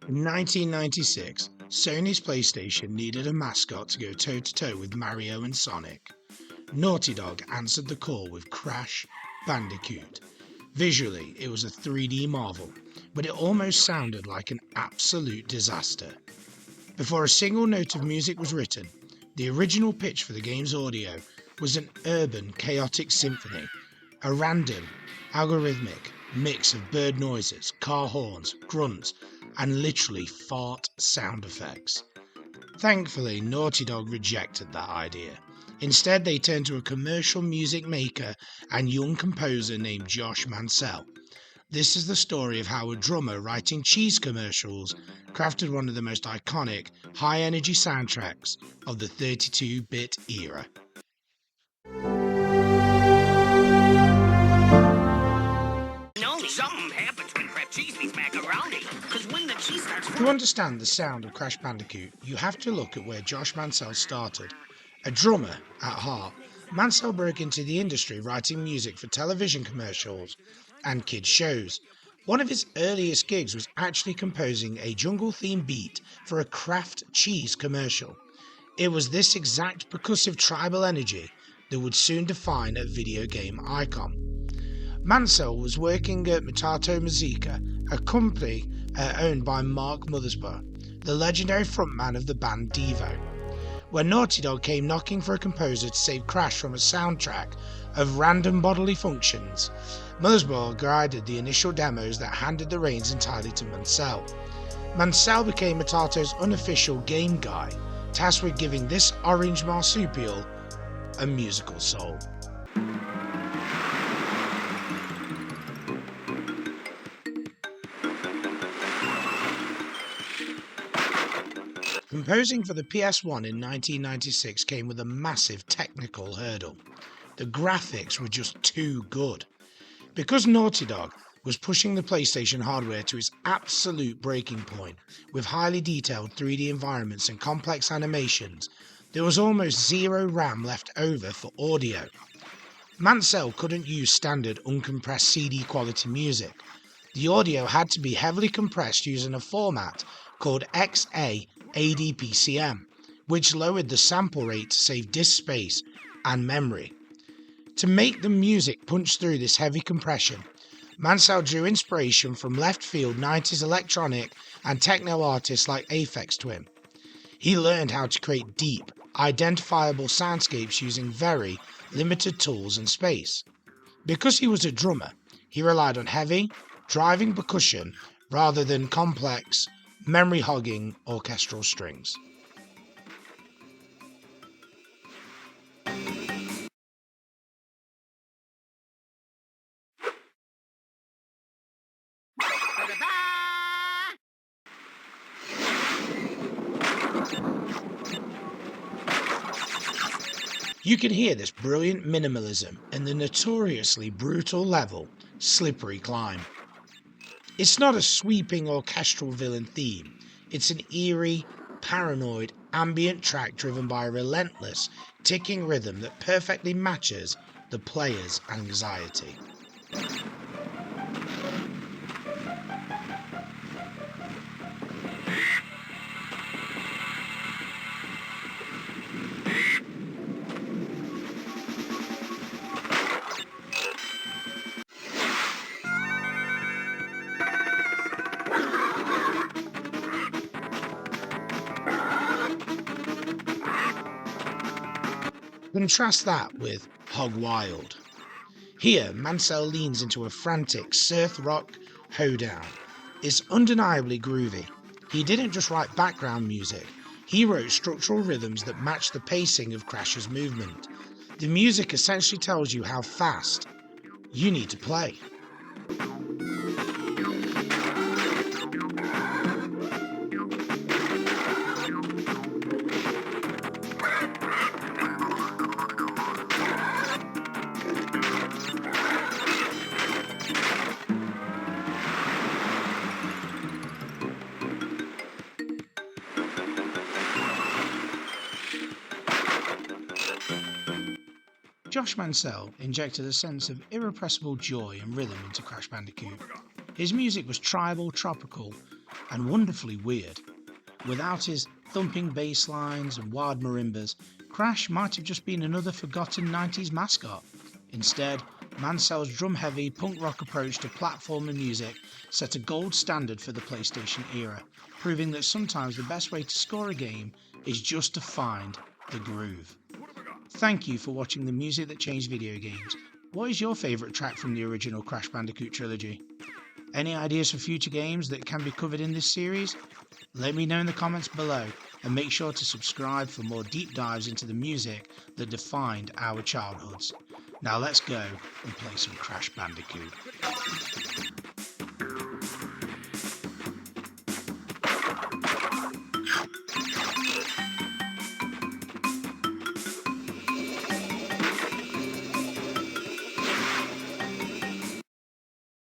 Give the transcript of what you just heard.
In 1996, Sony's PlayStation needed a mascot to go toe-to-toe with Mario and Sonic. Naughty Dog answered the call with Crash Bandicoot. Visually, it was a 3D marvel, but it almost sounded like an absolute disaster. Before a single note of music was written, the original pitch for the game's audio was an urban, chaotic symphony, a random, algorithmic mix of bird noises, car horns, grunts, and literally fart sound effects. Thankfully, Naughty Dog rejected that idea. Instead, they turned to a commercial music maker and young composer named Josh Mancell. This is the story of how a drummer writing cheese commercials crafted one of the most iconic, high-energy soundtracks of the 32-bit era. To understand the sound of Crash Bandicoot, you have to look at where Josh Mancell started. A drummer at heart, Mancell broke into the industry writing music for television commercials and kids shows. One of his earliest gigs was actually composing a jungle-themed beat for a Kraft cheese commercial. It was this exact percussive tribal energy that would soon define a video game icon. Mancell was working at Mutato Musica, a company owned by Mark Mothersbaugh, the legendary frontman of the band Devo. When Naughty Dog came knocking for a composer to save Crash from a soundtrack of random bodily functions, Mothersbaugh guided the initial demos that handed the reins entirely to Mancell. Mancell became Mutato's unofficial game guy, tasked with giving this orange marsupial a musical soul. Composing for the PS1 in 1996 came with a massive technical hurdle. The graphics were just too good. Because Naughty Dog was pushing the PlayStation hardware to its absolute breaking point, with highly detailed 3D environments and complex animations, there was almost zero RAM left over for audio. Mancell couldn't use standard uncompressed CD quality music. The audio had to be heavily compressed using a format called XA-ADPCM, which lowered the sample rate to save disk space and memory. To make the music punch through this heavy compression, Mancell drew inspiration from left-field 90s electronic and techno artists like Aphex Twin. He learned how to create deep, identifiable soundscapes using very limited tools and space. Because he was a drummer, he relied on heavy, driving percussion rather than complex, memory-hogging orchestral strings. You can hear this brilliant minimalism in the notoriously brutal level, Slippery Climb. It's not a sweeping orchestral villain theme, it's an eerie, paranoid, ambient track driven by a relentless, ticking rhythm that perfectly matches the player's anxiety. Contrast that with Hog Wild. Here, Mancell leans into a frantic surf rock hoedown. It's undeniably groovy. He didn't just write background music, he wrote structural rhythms that match the pacing of Crash's movement. The music essentially tells you how fast you need to play. Josh Mancell injected a sense of irrepressible joy and rhythm into Crash Bandicoot. His music was tribal, tropical, and wonderfully weird. Without his thumping bass lines and wild marimbas, Crash might have just been another forgotten 90s mascot. Instead, Mancell's drum-heavy punk rock approach to platformer music set a gold standard for the PlayStation era, proving that sometimes the best way to score a game is just to find the groove. Thank you for watching the music that changed video games. What is your favourite track from the original Crash Bandicoot trilogy? Any ideas for future games that can be covered in this series? Let me know in the comments below, and make sure to subscribe for more deep dives into the music that defined our childhoods. Now let's go and play some Crash Bandicoot.